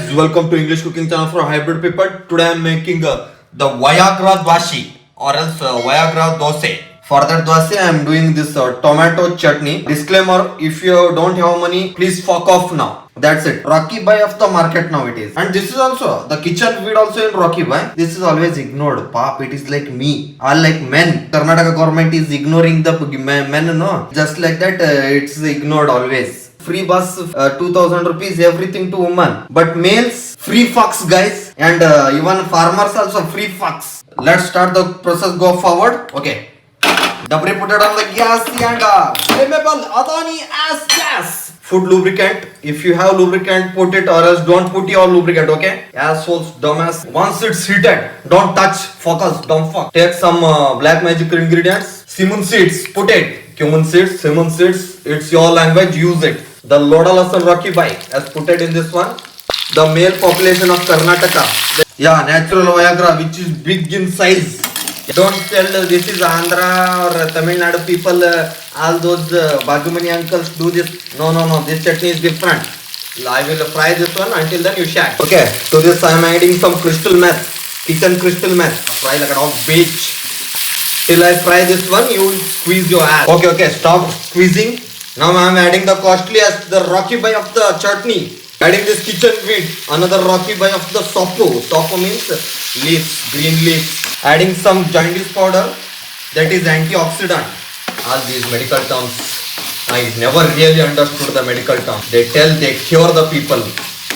guys, welcome to English cooking channel for hybrid people. Today I am making the Viagra Dwasi or else Viagra Dwasi. For that Dwasi I am doing this tomato chutney. Disclaimer, if you don't have money, please fuck off now. That's it. Rocky Bhai of the market now it is. And this is also, the kitchen feed also in Rocky Bhai. This is always ignored. Pap, it is like me. All like men. Karnataka government is ignoring the men, no? Just like that, it's ignored always. Free bus, 2000 rupees, everything to woman. But males, free fucks guys. And even farmers also free fucks. Let's start the process, go forward. Okay. Dabri put it on the gas and flammable Adani as gas. Food lubricant. If you have lubricant, put it or else don't put your lubricant, okay? Assholes, dumbass. Once it's heated, don't touch. Focus, don't fuck. Take some black magic ingredients. Simon seeds, put it. Cumin seeds, cinnamon seeds. It's your language, use it. The Loda Lasan Rocky Bike as put it in this one. The male population of Karnataka. Yeah, natural Viagra which is big in size. Don't tell this is Andhra or Tamil Nadu people, all those Bagumani uncles do this. No, this chutney is different. I will fry this one until then you shack. Okay, to this I am adding some crystal meth, kitchen crystal meth. Fry like a dog bitch. Till I fry this one, you will squeeze your ass. Okay, stop squeezing. Now I am adding the costliest, the Rocky Bhai of the chutney. Adding this kitchen weed, another Rocky Bhai of the sopo. Sopo means leaves, green leaves. Adding some jaundice powder, that is antioxidant. All these medical terms, I never really understood the medical terms. They tell they cure the people,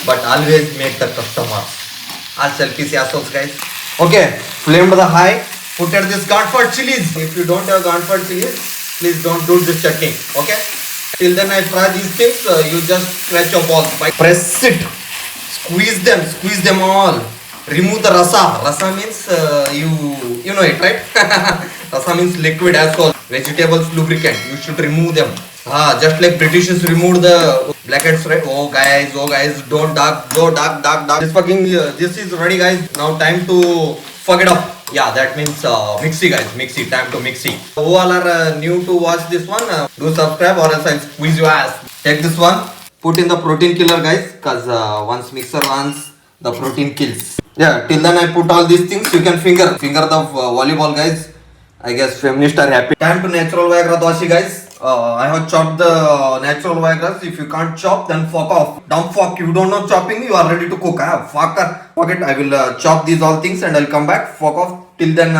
but always make the customer. All selfish assholes guys. Okay, flame to the high. Put at this Gandasra chilies. If you don't have Gandasra chilies, please don't do this chutney. Okay. Till then I fry these things, you just scratch your balls. Press it, squeeze them all. Remove the rasa. Rasa means, you know it, right? Rasa means liquid as well. Vegetables lubricant, you should remove them. Just like Britishers removed the blackheads, right? Oh guys, don't dark. This is ready guys. Now time to fuck it up. Yeah, that means mixie guys, mixie, time to mixie. Who all are new to watch this one, do subscribe or else I'll squeeze your ass. Take this one, put in the protein killer guys, cause once mixer runs, the protein kills. Yeah, till then I put all these things, you can finger the volleyball guys. I guess feminists are happy. Time to natural Viagra Dwasi guys. I have chopped the natural Viagras. If you can't chop, then fuck off. Dumb fuck, you don't know chopping, you are ready to cook. Fucker. Fuck it, I will chop these all things and I'll come back. Fuck off. Till then,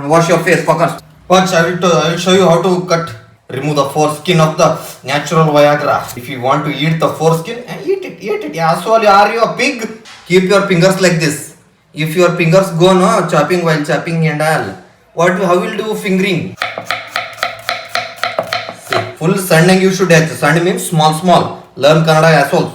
wash your face, fuckers. Watch, I will show you how to cut. Remove the foreskin of the natural Viagra. If you want to eat the foreskin, eat it. Yeah, so are you a pig? Keep your fingers like this. If your fingers go no chopping while chopping and all, how will do fingering? See, full sanding you should have. Sand means small. Learn Kannada assholes.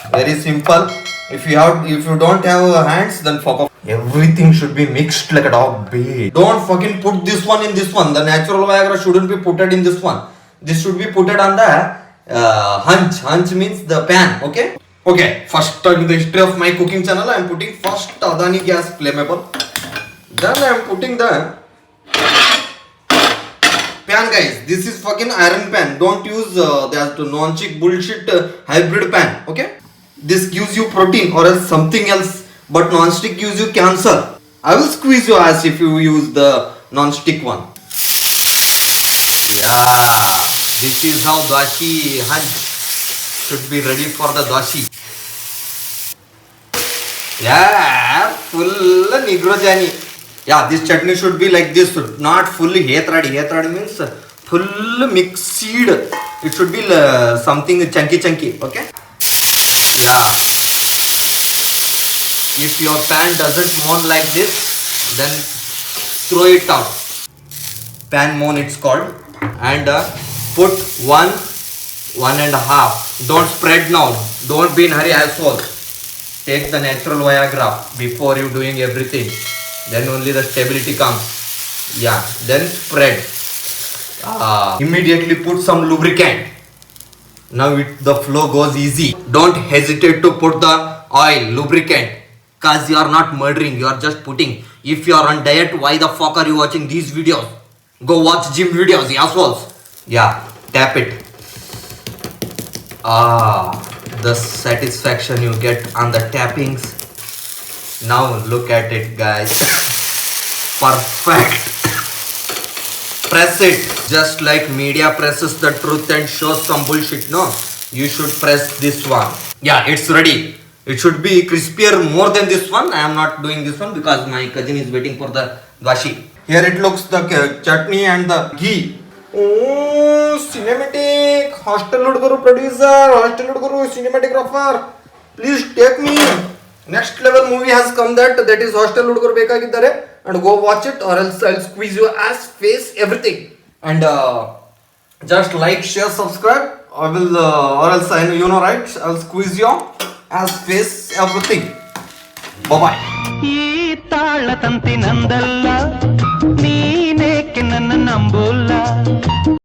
Very simple. If you don't have hands, then fuck off. Everything should be mixed like a dog bait. Don't fucking put this one in this one. The natural Viagra shouldn't be put in this one. This should be put on the hunch. Hunch means the pan. Okay, first time in the history of my cooking channel, I am putting first Adani gas flammable. Then I am putting the pan guys. This is fucking iron pan. Don't use that non-chick bullshit hybrid pan. Okay? This gives you protein or else something else. But non-stick gives you cancer. I will squeeze your ass if you use the non-stick one. Yeah, this is how Dwasi hunch should be ready for the Dwasi. Yeah, full nigrojani. Yeah, this chutney should be like this, not fully hetradi. Hetradi means full mixed. It should be something chunky, okay? Yeah. If your pan doesn't moan like this, then throw it out. Pan moan it's called. And put 1.5. Don't spread now. Don't be in hurry asshole. Take the natural Viagra before you doing everything. Then only the stability comes. Yeah, then spread. Immediately put some lubricant. Now the flow goes easy. Don't hesitate to put the oil, lubricant. Cause you are not murdering, you are just putting. If you are on diet, why the fuck are you watching these videos? Go watch gym videos, assholes. Yeah, tap it. Ah, the satisfaction you get on the tappings. Now look at it, guys. Perfect. Press it just like media presses the truth and shows some bullshit. No, you should press this one. Yeah, it's ready. It should be crispier more than this one. I am not doing this one because my cousin is waiting for the dwasi. Here it looks the chutney and the ghee. Oh, cinematic. Hostel Ludguru producer, Hostel Ludguru cinematographer. Please take me. Next level movie has come that is Hostel Ludguru ಬೇಕಾಗಿದ್ದಾರೆ and go watch it or else I'll squeeze your ass, face, everything. And just like, share, subscribe. I will or else I know, you know, right? I'll squeeze your ass, face, everything. Bye bye. ಈ ತಾಳ ತಂತಿ ನಂದಲ್ಲ ನೀನೇಕೆ ನನ್ನ ನಂಬುಲ್ಲ